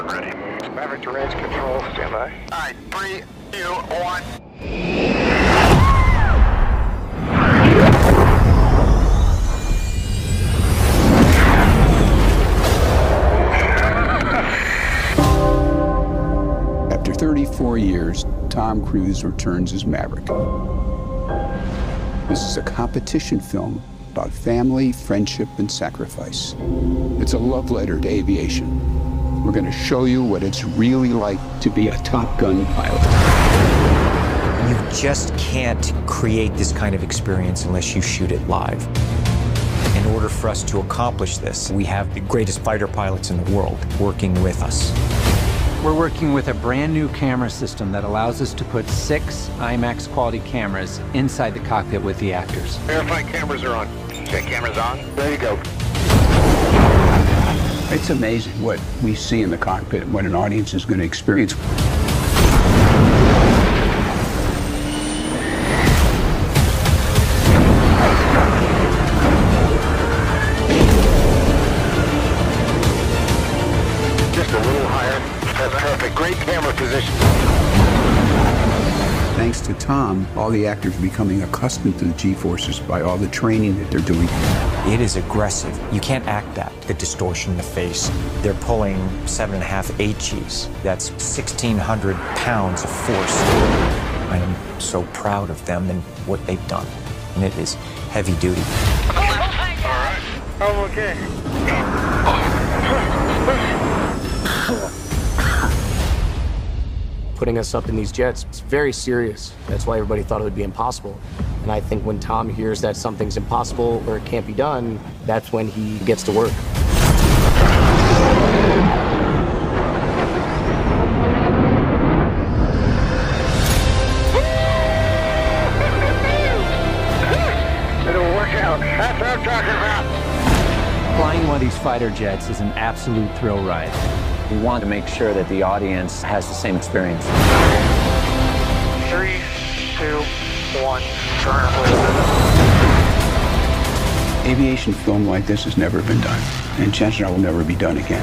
One ready. Maverick to range control, stand by. All right, 3, 2, 1. After 34 years, Tom Cruise returns as Maverick. This is a competition film about family, friendship, and sacrifice. It's a love letter to aviation. We're going to show you what it's really like to be a Top Gun pilot. You just can't create this kind of experience unless you shoot it live. In order for us to accomplish this, we have the greatest fighter pilots in the world working with us. We're working with a brand new camera system that allows us to put 6 IMAX quality cameras inside the cockpit with the actors. Verify cameras are on. Check cameras on. There you go. It's amazing what we see in the cockpit and what an audience is going to experience. Just a little higher. That's perfect. Great camera position. Thanks to Tom, all the actors are becoming accustomed to the G-forces by all the training that they're doing. It is aggressive. You can't act that. The distortion in the face. They're pulling 7.5 HEs. That's 1,600 pounds of force. I am so proud of them and what they've done. And it is heavy duty. All right. I'm okay. Putting us up in these jets, it's very serious. That's why everybody thought it would be impossible. And I think when Tom hears that something's impossible or it can't be done, that's when he gets to work. It'll work out. That's what I'm talking about. Flying one of these fighter jets is an absolute thrill ride. We want to make sure that the audience has the same experience. 3, 2, 1. Turn, please. Aviation film like this has never been done, and chances are will never be done again.